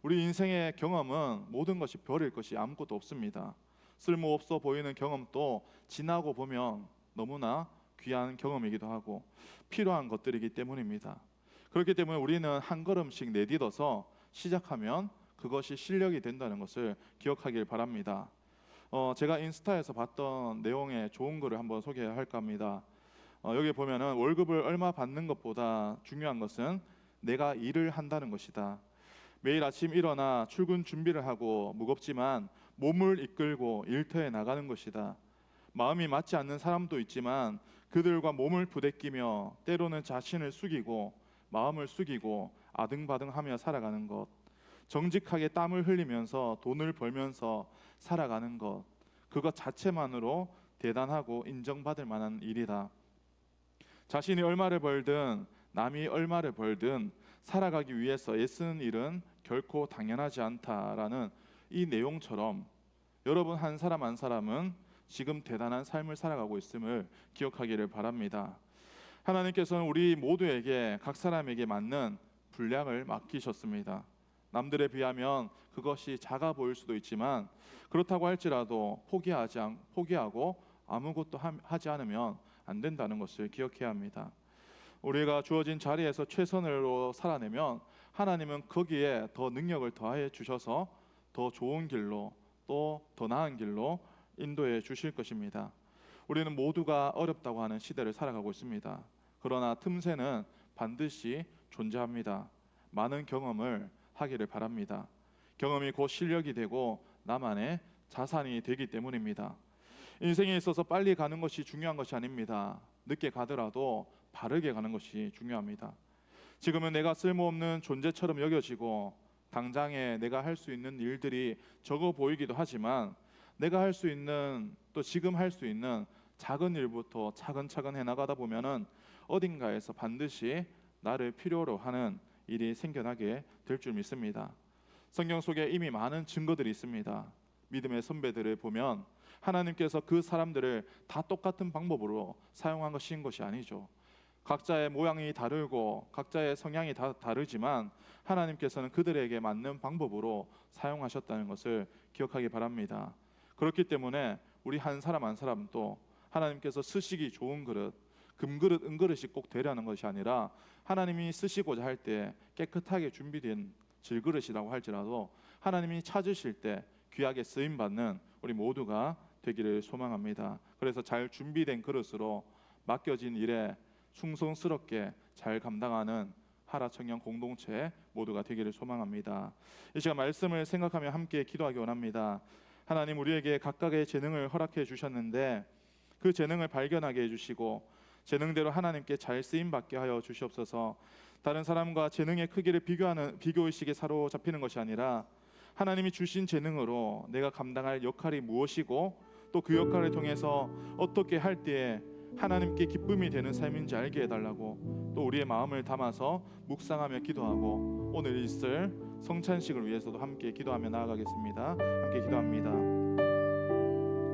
Speaker 4: 우리 인생의 경험은 모든 것이 별일 것이 아무것도 없습니다. 쓸모없어 보이는 경험도 지나고 보면 너무나 귀한 경험이기도 하고 필요한 것들이기 때문입니다. 그렇기 때문에 우리는 한 걸음씩 내딛어서 시작하면 그것이 실력이 된다는 것을 기억하길 바랍니다. 제가 인스타에서 봤던 내용의 좋은 글을 한번 소개할까 합니다. 여기 보면은 월급을 얼마 받는 것보다 중요한 것은 내가 일을 한다는 것이다. 매일 아침 일어나 출근 준비를 하고 무겁지만 몸을 이끌고 일터에 나가는 것이다. 마음이 맞지 않는 사람도 있지만 그들과 몸을 부대끼며 때로는 자신을 숙이고 마음을 숙이고 아등바등하며 살아가는 것, 정직하게 땀을 흘리면서 돈을 벌면서 살아가는 것, 그것 자체만으로 대단하고 인정받을 만한 일이다. 자신이 얼마를 벌든 남이 얼마를 벌든 살아가기 위해서 애쓰는 일은 결코 당연하지 않다라는 이 내용처럼 여러분 한 사람 한 사람은 지금 대단한 삶을 살아가고 있음을 기억하기를 바랍니다. 하나님께서는 우리 모두에게 각 사람에게 맞는 분량을 맡기셨습니다. 남들에 비하면 그것이 작아 보일 수도 있지만 그렇다고 할지라도 포기하고 아무것도 하지 않으면 안 된다는 것을 기억해야 합니다. 우리가 주어진 자리에서 최선으로 살아내면 하나님은 거기에 더 능력을 더해 주셔서 더 좋은 길로 또 더 나은 길로 인도해 주실 것입니다. 우리는 모두가 어렵다고 하는 시대를 살아가고 있습니다. 그러나 틈새는 반드시 존재합니다. 많은 경험을 하기를 바랍니다. 경험이 곧 실력이 되고 나만의 자산이 되기 때문입니다. 인생에 있어서 빨리 가는 것이 중요한 것이 아닙니다. 늦게 가더라도 바르게 가는 것이 중요합니다. 지금은 내가 쓸모없는 존재처럼 여겨지고 당장에 내가 할 수 있는 일들이 적어 보이기도 하지만 내가 할 수 있는 또 지금 할 수 있는 작은 일부터 차근차근 해나가다 보면은 어딘가에서 반드시 나를 필요로 하는 일이 생겨나게 될 줄 믿습니다. 성경 속에 이미 많은 증거들이 있습니다. 믿음의 선배들을 보면 하나님께서 그 사람들을 다 똑같은 방법으로 사용한 것이 아니죠. 각자의 모양이 다르고 각자의 성향이 다 다르지만 하나님께서는 그들에게 맞는 방법으로 사용하셨다는 것을 기억하기 바랍니다. 그렇기 때문에 우리 한 사람 한 사람도 하나님께서 쓰시기 좋은 그릇, 금그릇, 은그릇이 꼭 되려는 것이 아니라 하나님이 쓰시고자 할 때 깨끗하게 준비된 질그릇이라고 할지라도 하나님이 찾으실 때 귀하게 쓰임받는 우리 모두가 되기를 소망합니다. 그래서 잘 준비된 그릇으로 맡겨진 일에 충성스럽게 잘 감당하는 하라 청년 공동체 모두가 되기를 소망합니다. 이 시간 말씀을 생각하며 함께 기도하기 원합니다. 하나님, 우리에게 각각의 재능을 허락해 주셨는데 그 재능을 발견하게 해주시고 재능대로 하나님께 잘 쓰임받게 하여 주시옵소서. 다른 사람과 재능의 크기를 비교의식에 사로잡히는 것이 아니라 하나님이 주신 재능으로 내가 감당할 역할이 무엇이고 또 그 역할을 통해서 어떻게 할 때에 하나님께 기쁨이 되는 삶인지 알게 해달라고 또 우리의 마음을 담아서 묵상하며 기도하고 오늘 있을 성찬식을 위해서도 함께 기도하며 나아가겠습니다. 함께 기도합니다.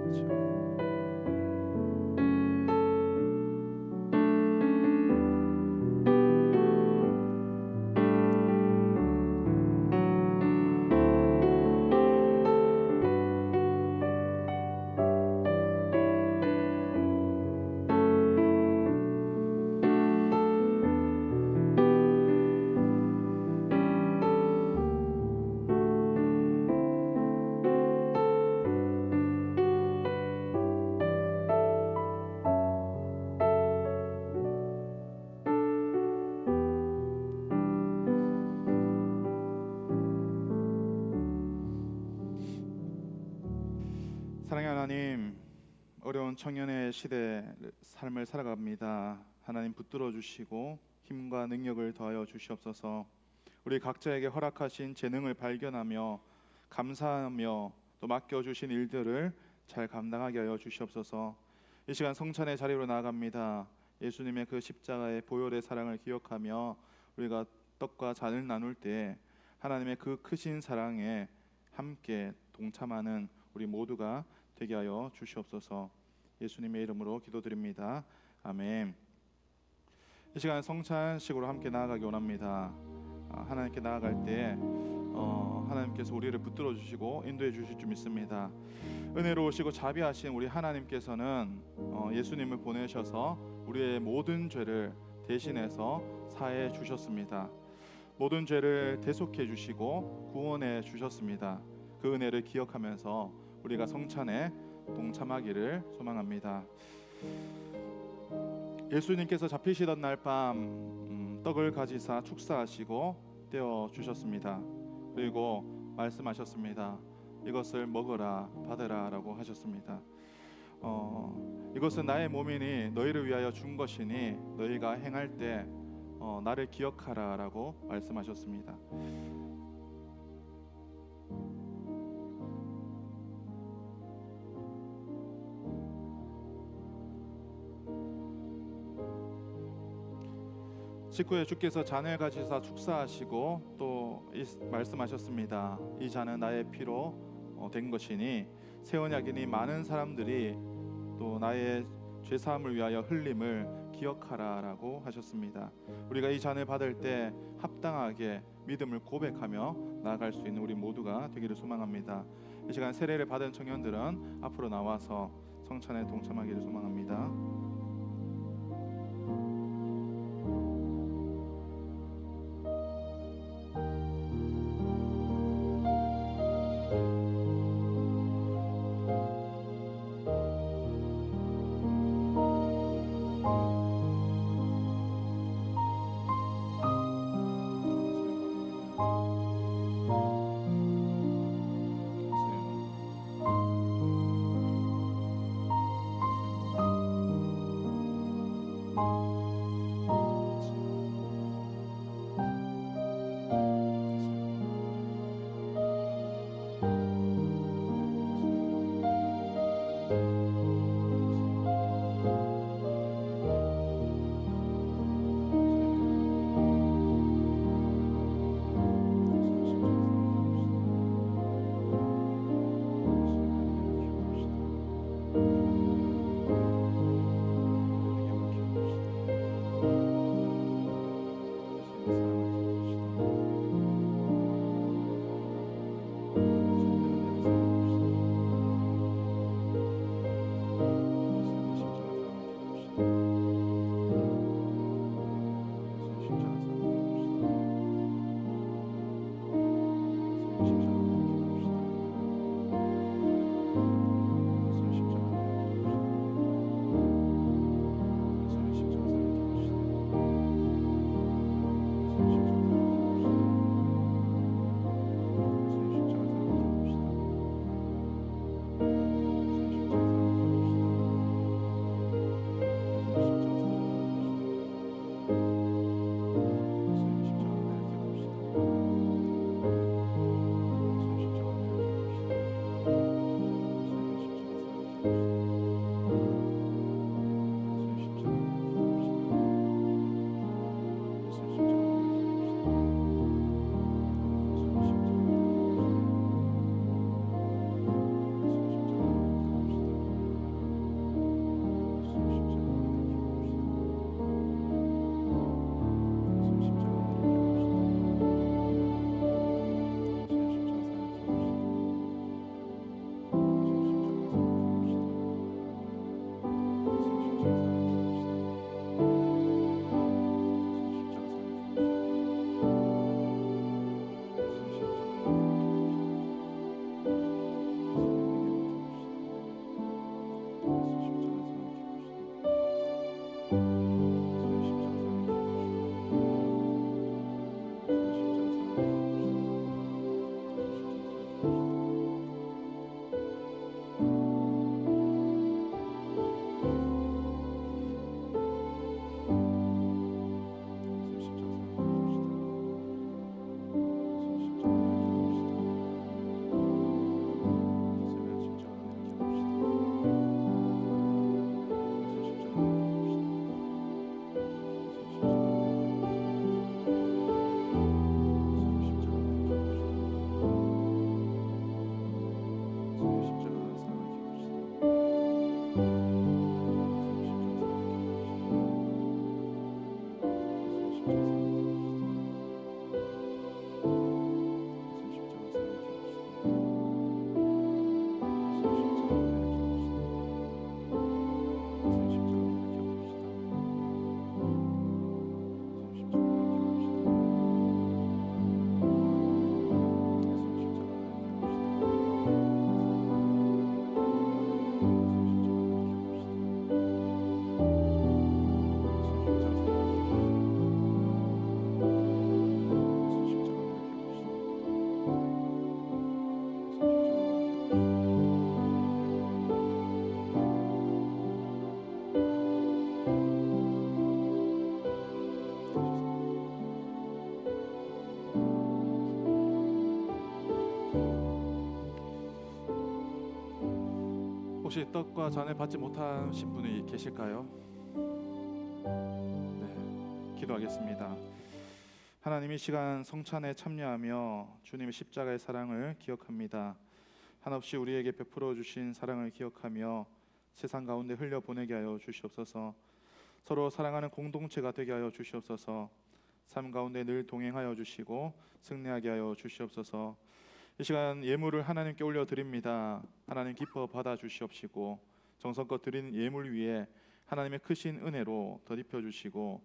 Speaker 4: 그렇죠. 사랑의 하나님, 어려운 청년의 시대 삶을 살아갑니다. 하나님 붙들어 주시고 힘과 능력을 더하여 주시옵소서. 우리 각자에게 허락하신 재능을 발견하며 감사하며 또 맡겨주신 일들을 잘 감당하게 하여 주시옵소서. 이 시간 성찬의 자리로 나아갑니다. 예수님의 그 십자가의 보혈의 사랑을 기억하며 우리가 떡과 잔을 나눌 때 하나님의 그 크신 사랑에 함께 동참하는 우리 모두가 되게 하여 주시옵소서. 예수님의 이름으로 기도드립니다. 아멘. 이 시간 성찬식으로 함께 나아가기 원합니다. 하나님께 나아갈 때 하나님께서 우리를 붙들어 주시고 인도해 주실 줄 믿습니다. 은혜로우시고 자비하신 우리 하나님께서는 예수님을 보내셔서 우리의 모든 죄를 대신해서 사해 주셨습니다. 모든 죄를 대속해 주시고 구원해 주셨습니다. 그 은혜를 기억하면서 우리가 성찬에 동참하기를 소망합니다. 예수님께서 잡히시던 날 밤 떡을 가지사 축사하시고 떼어 주셨습니다. 그리고 말씀하셨습니다. 이것을 먹어라 받으라 라고 하셨습니다. 이것은 나의 몸이니 너희를 위하여 준 것이니 너희가 행할 때 나를 기억하라 라고 말씀하셨습니다. 직후에 주께서 잔을 가지사 축사하시고 또 말씀하셨습니다. 이 잔은 나의 피로 된 것이니 새 언약이니 많은 사람들이 또 나의 죄사함을 위하여 흘림을 기억하라 라고 하셨습니다. 우리가 이 잔을 받을 때 합당하게 믿음을 고백하며 나아갈 수 있는 우리 모두가 되기를 소망합니다. 이 시간 세례를 받은 청년들은 앞으로 나와서 성찬에 동참하기를 소망합니다. 혹시 떡과 잔을 받지 못하신 분이 계실까요? 네, 기도하겠습니다. 하나님, 이 시간 성찬에 참여하며 주님의 십자가의 사랑을 기억합니다. 한없이 우리에게 베풀어 주신 사랑을 기억하며 세상 가운데 흘려 보내게 하여 주시옵소서. 서로 사랑하는 공동체가 되게 하여 주시옵소서. 삶 가운데 늘 동행하여 주시고 승리하게 하여 주시옵소서. 이 시간 예물을 하나님께 올려드립니다. 하나님 기뻐 받아 주시옵시고 정성껏 드린 예물 위에 하나님의 크신 은혜로 덧입혀 주시고,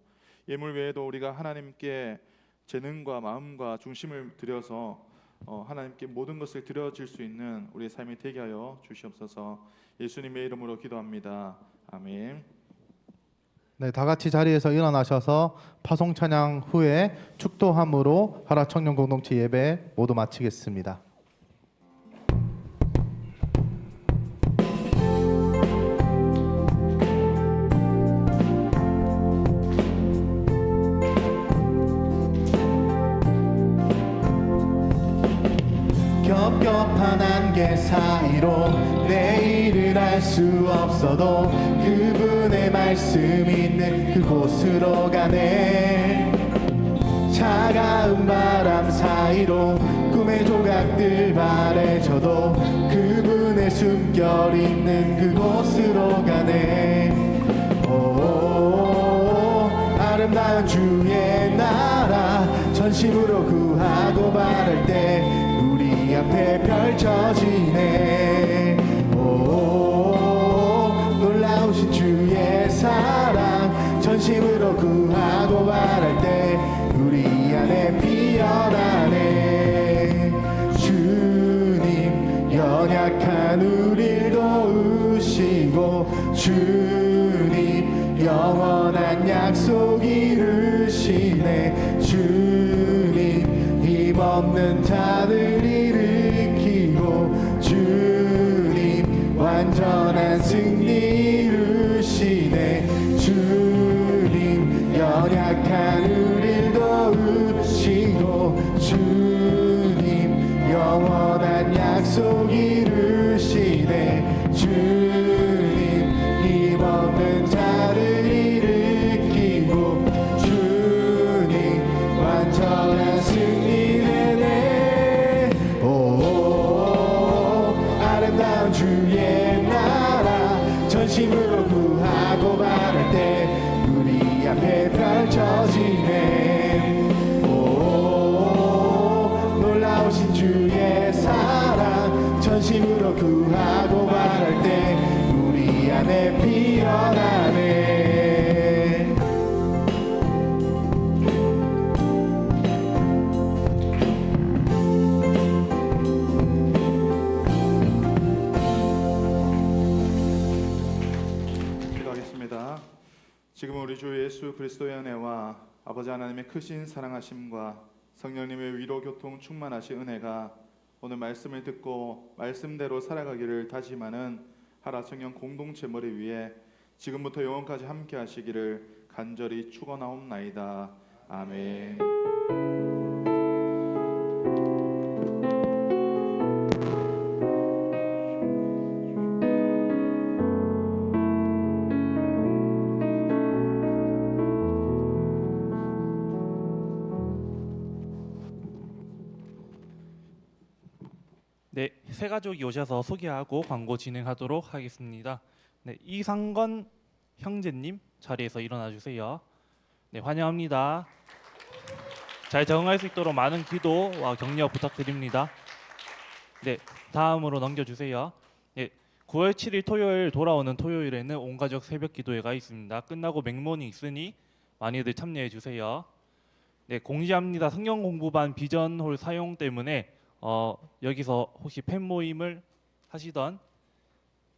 Speaker 4: 예물 외에도 우리가 하나님께 재능과 마음과 중심을 들여서 하나님께 모든 것을 드려질 수 있는 우리의 삶이 되게 하여 주시옵소서. 예수님의 이름으로 기도합니다. 아멘.
Speaker 2: 네, 다 같이 자리에서 일어나셔서 파송 찬양 후에 축도함으로 하라 청년 공동체 예배 모두 마치겠습니다. 겹겹한 안개 사이로 내일을 알 수 없어도 그분의 말씀 있는 그곳으로 가네. 차가운 바람 사이로 꿈의 조각들 바래져도 그분의 숨결 있는 그곳으로 가네. 오, 아름다운 주의 나라 전심으로 구하고 바랄 때 우리 앞에 펼쳐지네. 오, 놀라우신 주의 사랑 전심으로 구하고 바랄 때 우리 안에 피어나네. 주님 연약한 우릴 도우시고 주님 영원한 약속 이루시네. 주님 힘없는 자들 일으키고 주님 완전한 승리 이루시네. 주님 연약한 우릴 도우시고 주님 영원한 약속 이루시네. 주님 힘없는 자를 일으키고 주님 완전한 승리 내네. 오, 아름다운 주의 나라 전심으로 구하고 바랄 때 우리 앞에 펼쳐지네. 오, 놀라우신 주의 사랑 전심으로 구하고 바랄 때 우리 안에 피어나네.
Speaker 4: 기도하겠습니다. 지금 우리 주 예수 그리스도의 은혜와 아버지 하나님의 크신 사랑하심과 성령님의 위로 교통 충만하신 은혜가 오늘 말씀을 듣고 말씀대로 살아가기를 다짐하는 하라 청년 공동체 머리 위에 지금부터 영원까지 함께 하시기를 간절히 축원하옵나이다. 아멘.
Speaker 5: 네, 새 가족이 오셔서 소개하고 광고 진행하도록 하겠습니다. 네, 이상건 형제님 자리에서 일어나 주세요. 네, 환영합니다. 잘 적응할 수 있도록 많은 기도와 격려 부탁드립니다. 네, 다음으로 넘겨주세요. 네, 9월 7일 토요일 돌아오는 토요일에는 온가족 새벽 기도회가 있습니다. 끝나고 맹모닝 있으니 많이들 참여해 주세요. 네, 공지합니다. 성경 공부반 비전홀 사용 때문에 여기서 혹시 팬 모임을 하시던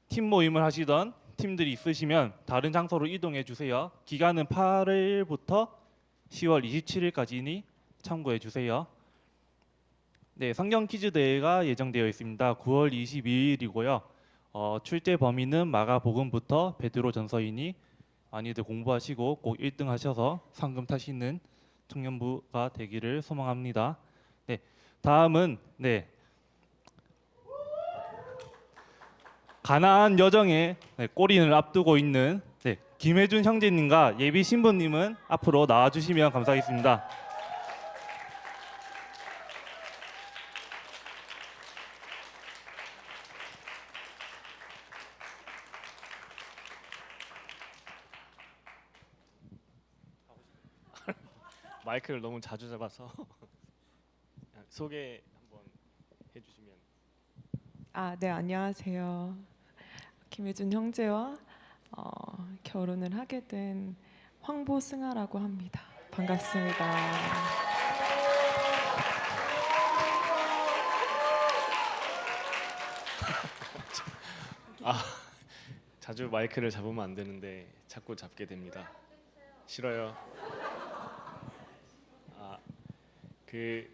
Speaker 5: 팀 모임을 하시던 팀들이 있으시면 다른 장소로 이동해 주세요. 기간은 8일부터 10월 27일까지니 참고해 주세요. 네, 성경 퀴즈 대회가 예정되어 있습니다. 9월 22일이고요. 출제 범위는 마가복음부터 베드로전서이니 많이들 공부하시고 꼭 1등 하셔서 상금 타시는 청년부가 되기를 소망합니다. 네, 다음은 가나안 여정의 꼬린을 앞두고 있는 김혜준 형제님과 예비 신부님은 앞으로 나와주시면 감사하겠습니다.
Speaker 6: 마이크를 너무 자주 잡아서 소개 한번 해주시면.
Speaker 7: 네, 안녕하세요. 김혜준 형제와 결혼을 하게 된 황보승아라고 합니다. 반갑습니다.
Speaker 6: 자주 마이크를 잡으면 안 되는데 자꾸 잡게 됩니다. 싫어요. 그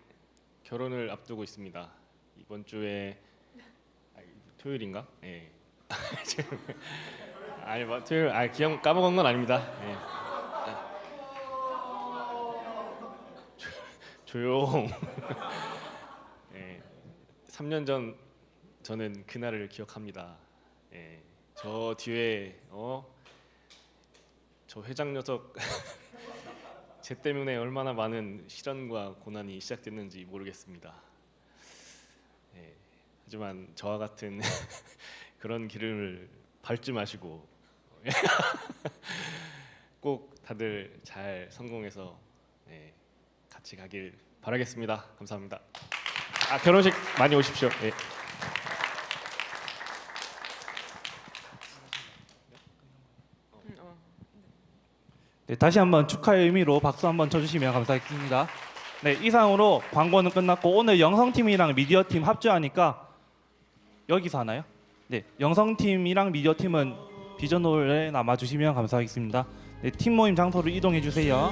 Speaker 6: 결혼을 앞두고 있습니다. 이번 주에 토요일인가? 예. 아니 토요일 기억 까먹은 건 아닙니다. 예. 조용. 예. 3년 전 저는 그날을 기억합니다. 예. 저 뒤에 저 회장 녀석 제 때문에 얼마나 많은 시련과 고난이 시작됐는지 모르겠습니다. 예. 하지만 저와 같은 그런 길을 밟지 마시고 꼭 다들 잘 성공해서 같이 가길 바라겠습니다. 감사합니다. 결혼식 많이 오십시오. 예.
Speaker 5: 네, 다시 한번 축하의 의미로 박수 한번 쳐주시면 감사하겠습니다. 네, 이상으로 광고는 끝났고 오늘 영성팀이랑 미디어팀 합주하니까 여기서 하나요? 네, 영성팀이랑 미디어팀은 비전홀에 남아주시면 감사하겠습니다. 네, 팀 모임 장소로 이동해 주세요.